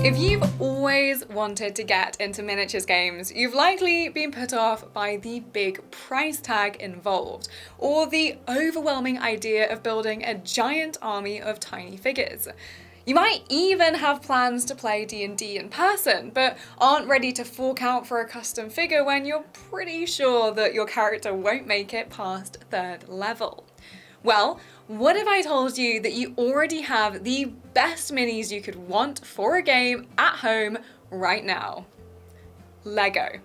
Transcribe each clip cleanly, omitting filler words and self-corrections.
If you've always wanted to get into miniatures games, you've likely been put off by the big price tag involved, or the overwhelming idea of building a giant army of tiny figures. You might even have plans to play D&D in person, but aren't ready to fork out for a custom figure when you're pretty sure that your character won't make it past 3rd level. Well, what if I told you that you already have the best minis you could want for a game at home right now? Lego.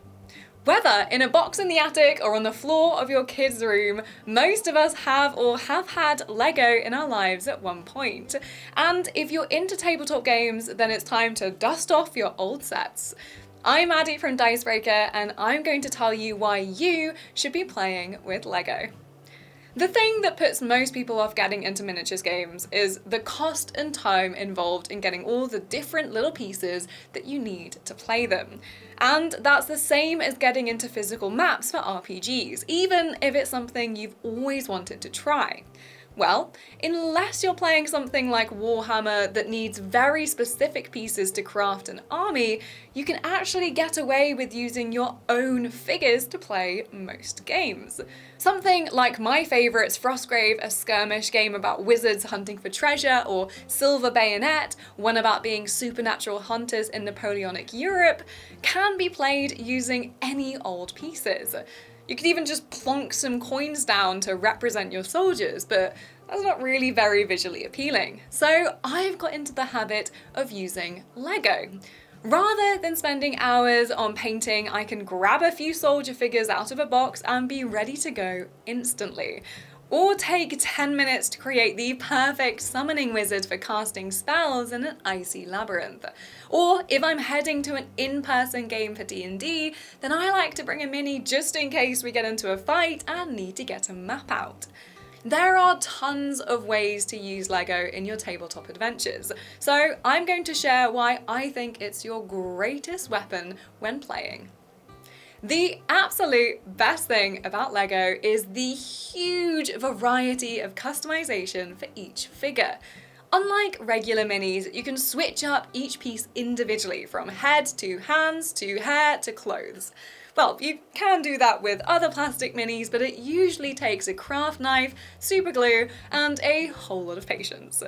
Whether in a box in the attic or on the floor of your kid's room, most of us have or have had Lego in our lives at one point. And if you're into tabletop games, then it's time to dust off your old sets. I'm Maddie from Dicebreaker, and I'm going to tell you why you should be playing with Lego. The thing that puts most people off getting into miniatures games is the cost and time involved in getting all the different little pieces that you need to play them. And that's the same as getting into physical maps for RPGs, even if it's something you've always wanted to try. Well, unless you're playing something like Warhammer that needs very specific pieces to craft an army, you can actually get away with using your own figures to play most games. Something like my favourites, Frostgrave, a skirmish game about wizards hunting for treasure, or Silver Bayonet, one about being supernatural hunters in Napoleonic Europe, can be played using any old pieces. You could even just plonk some coins down to represent your soldiers, but that's not really very visually appealing. So I've got into the habit of using Lego. Rather than spending hours on painting, I can grab a few soldier figures out of a box and be ready to go instantly. Or take 10 minutes to create the perfect summoning wizard for casting spells in an icy labyrinth. Or if I'm heading to an in-person game for D&D, then I like to bring a mini just in case we get into a fight and need to get a map out. There are tons of ways to use Lego in your tabletop adventures, so I'm going to share why I think it's your greatest weapon when playing. The absolute best thing about Lego is the huge variety of customization for each figure. Unlike regular minis, you can switch up each piece individually, from head to hands to hair to clothes. Well, you can do that with other plastic minis, but it usually takes a craft knife, super glue, and a whole lot of patience.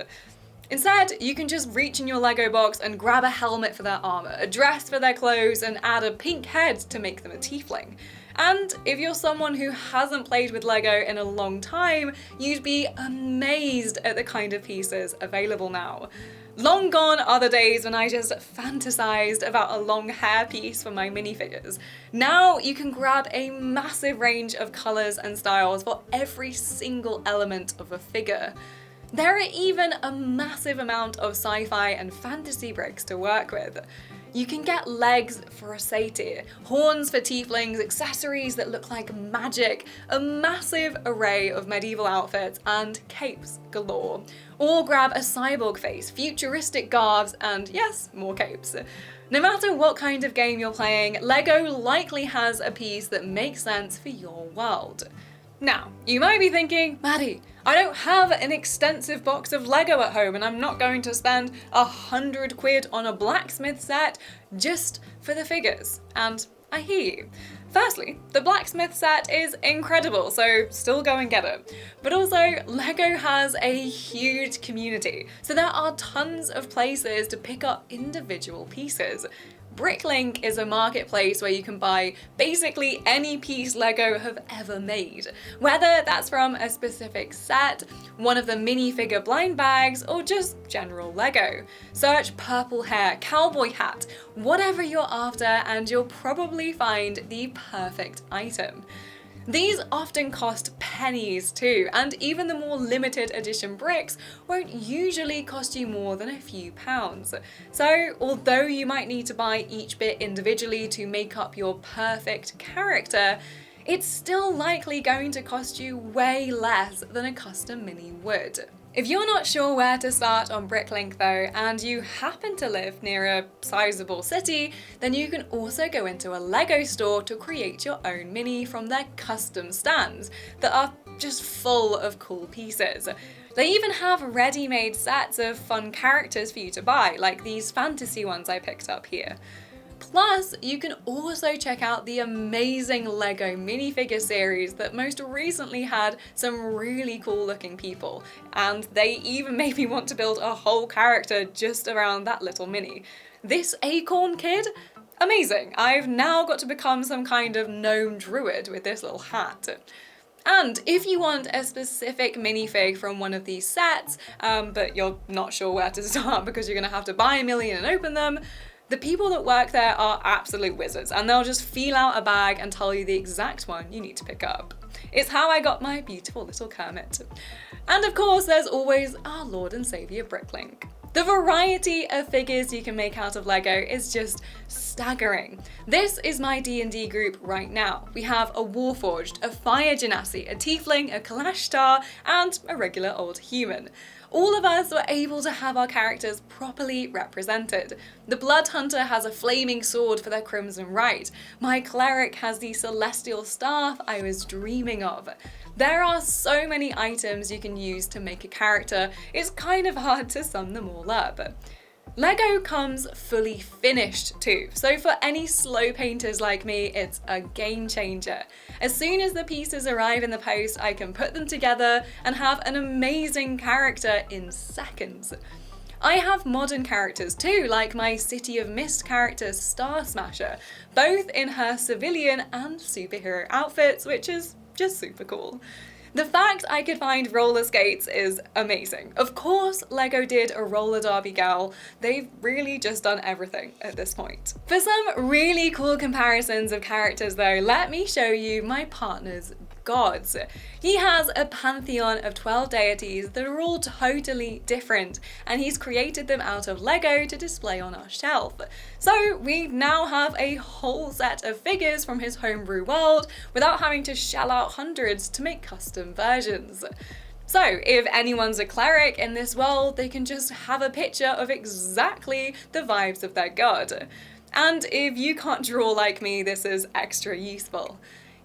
Instead, you can just reach in your Lego box and grab a helmet for their armor, a dress for their clothes, and add a pink head to make them a tiefling. And if you're someone who hasn't played with Lego in a long time, you'd be amazed at the kind of pieces available now. Long gone are the days when I just fantasized about a long hair piece for my minifigures. Now you can grab a massive range of colors and styles for every single element of a figure. There are even a massive amount of sci-fi and fantasy bricks to work with. You can get legs for a satyr, horns for tieflings, accessories that look like magic, a massive array of medieval outfits, and capes galore. Or grab a cyborg face, futuristic garbs, and yes, more capes. No matter what kind of game you're playing, Lego likely has a piece that makes sense for your world. Now, you might be thinking, Maddie, I don't have an extensive box of Lego at home and I'm not going to spend £100 on a blacksmith set just for the figures. And I hear you. Firstly, the blacksmith set is incredible, so still go and get it. But also, Lego has a huge community, so there are tons of places to pick up individual pieces. Bricklink is a marketplace where you can buy basically any piece Lego have ever made, whether that's from a specific set, one of the minifigure blind bags, or just general Lego. Search purple hair, cowboy hat, whatever you're after, and you'll probably find the perfect item. These often cost pennies too, and even the more limited edition bricks won't usually cost you more than a few pounds. So although you might need to buy each bit individually to make up your perfect character, it's still likely going to cost you way less than a custom mini would. If you're not sure where to start on Bricklink though, and you happen to live near a sizable city, then you can also go into a Lego store to create your own mini from their custom stands that are just full of cool pieces. They even have ready-made sets of fun characters for you to buy, like these fantasy ones I picked up here. Plus, you can also check out the amazing LEGO minifigure series that most recently had some really cool looking people, and they even made me want to build a whole character just around that little mini. This acorn kid? Amazing! I've now got to become some kind of gnome druid with this little hat. And if you want a specific minifig from one of these sets, but you're not sure where to start because you're gonna have to buy a million and open them, the people that work there are absolute wizards, and they'll just feel out a bag and tell you the exact one you need to pick up. It's how I got my beautiful little Kermit. And of course, there's always our Lord and Saviour Bricklink. The variety of figures you can make out of LEGO is just staggering. This is my D&D group right now. We have a Warforged, a Fire Genasi, a Tiefling, a Kalash Star, and a regular old human. All of us were able to have our characters properly represented. The Blood Hunter has a flaming sword for their Crimson Right. My Cleric has the celestial staff I was dreaming of. There are so many items you can use to make a character, it's kind of hard to sum them all up. LEGO comes fully finished too, so for any slow painters like me, it's a game changer. As soon as the pieces arrive in the post, I can put them together and have an amazing character in seconds. I have modern characters too, like my City of Mist character Star Smasher, both in her civilian and superhero outfits, which is just super cool. The fact I could find roller skates is amazing. Of course, LEGO did a roller derby gal. They've really just done everything at this point. For some really cool comparisons of characters though, let me show you my partner's gods. He has a pantheon of 12 deities that are all totally different, and he's created them out of LEGO to display on our shelf. So we now have a whole set of figures from his homebrew world without having to shell out hundreds to make custom versions. So if anyone's a cleric in this world, they can just have a picture of exactly the vibes of their god. And if you can't draw like me, this is extra useful.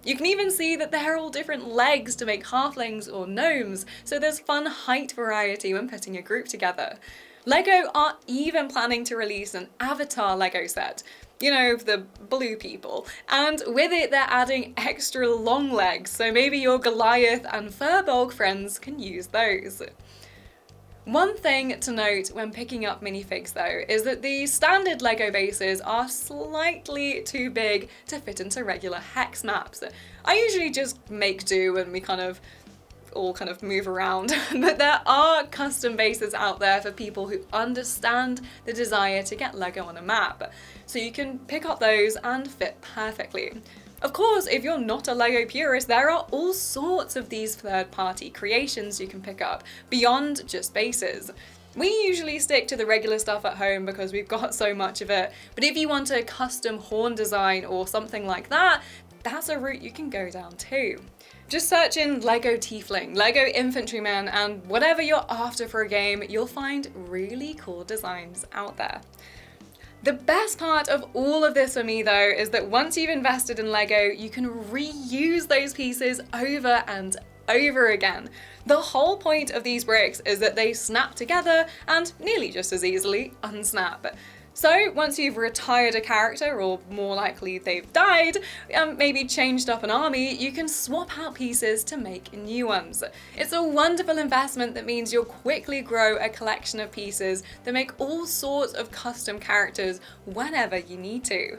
You can even see that there are all different legs to make halflings or gnomes, so there's fun height variety when putting a group together. LEGO are even planning to release an Avatar LEGO set, you know, the blue people, and with it they're adding extra long legs, so maybe your Goliath and Furbolg friends can use those. One thing to note when picking up minifigs though is that the standard LEGO bases are slightly too big to fit into regular hex maps. I usually just make do and we all move around, but there are custom bases out there for people who understand the desire to get LEGO on a map, so you can pick up those and fit perfectly. Of course, if you're not a LEGO purist, there are all sorts of these third-party creations you can pick up, beyond just bases. We usually stick to the regular stuff at home because we've got so much of it, but if you want a custom horn design or something like that, that's a route you can go down too. Just search in LEGO Tiefling, LEGO Infantryman, and whatever you're after for a game, you'll find really cool designs out there. The best part of all of this for me though is that once you've invested in LEGO, you can reuse those pieces over and over again. The whole point of these bricks is that they snap together and nearly just as easily unsnap. So once you've retired a character, or more likely they've died, maybe changed up an army, you can swap out pieces to make new ones. It's a wonderful investment that means you'll quickly grow a collection of pieces that make all sorts of custom characters whenever you need to.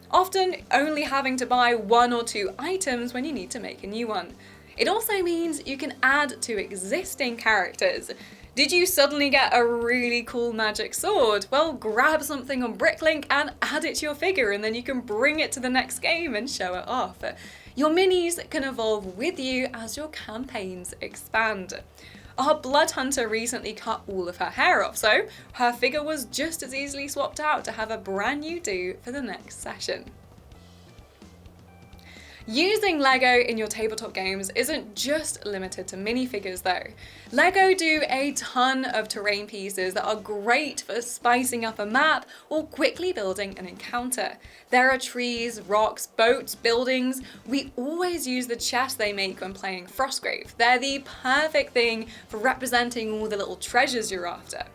Often only having to buy 1 or 2 items when you need to make a new one. It also means you can add to existing characters. Did you suddenly get a really cool magic sword? Well, grab something on Bricklink and add it to your figure, and then you can bring it to the next game and show it off. Your minis can evolve with you as your campaigns expand. Our Blood Hunter recently cut all of her hair off, so her figure was just as easily swapped out to have a brand new do for the next session. Using LEGO in your tabletop games isn't just limited to minifigures though. LEGO do a ton of terrain pieces that are great for spicing up a map or quickly building an encounter. There are trees, rocks, boats, buildings. We always use the chest they make when playing Frostgrave. They're the perfect thing for representing all the little treasures you're after.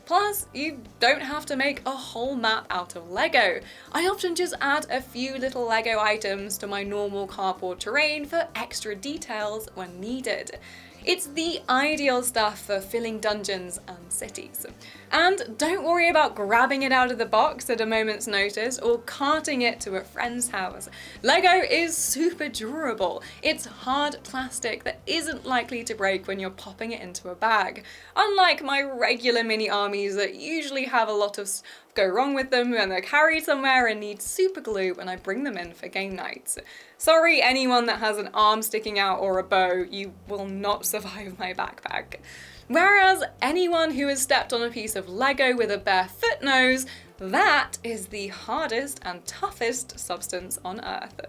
Plus, you don't have to make a whole map out of LEGO. I often just add a few little LEGO items to my normal cardboard terrain for extra details when needed. It's the ideal stuff for filling dungeons and cities. And don't worry about grabbing it out of the box at a moment's notice or carting it to a friend's house. LEGO is super durable. It's hard plastic that isn't likely to break when you're popping it into a bag. Unlike my regular mini armies that usually have a lot of go wrong with them when they're carried somewhere and need super glue when I bring them in for game nights. Sorry anyone that has an arm sticking out or a bow, you will not survive my backpack. Whereas anyone who has stepped on a piece of LEGO with a bare foot knows that is the hardest and toughest substance on Earth.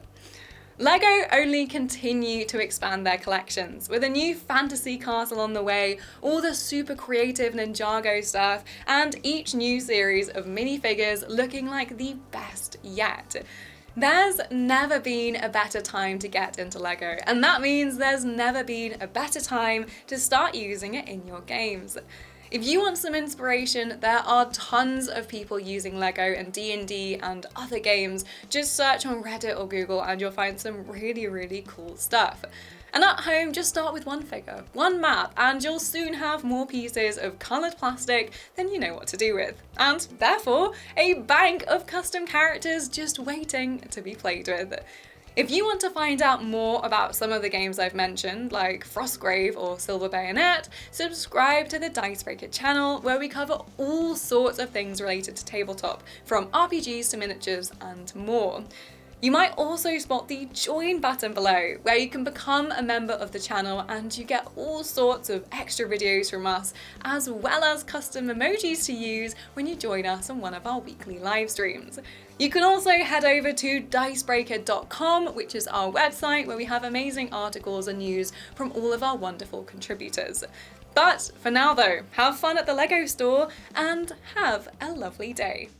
LEGO only continue to expand their collections, with a new fantasy castle on the way, all the super creative Ninjago stuff, and each new series of minifigures looking like the best yet. There's never been a better time to get into LEGO, and that means there's never been a better time to start using it in your games. If you want some inspiration, there are tons of people using LEGO in D&D and other games. Just search on Reddit or Google and you'll find some really cool stuff. And at home, just start with one figure, one map, and you'll soon have more pieces of coloured plastic than you know what to do with. And therefore, a bank of custom characters just waiting to be played with. If you want to find out more about some of the games I've mentioned, like Frostgrave or Silver Bayonet, subscribe to the Dicebreaker channel where we cover all sorts of things related to tabletop, from RPGs to miniatures and more. You might also spot the join button below, where you can become a member of the channel and you get all sorts of extra videos from us, as well as custom emojis to use when you join us on one of our weekly live streams. You can also head over to dicebreaker.com, which is our website where we have amazing articles and news from all of our wonderful contributors. But for now though, have fun at the LEGO store and have a lovely day.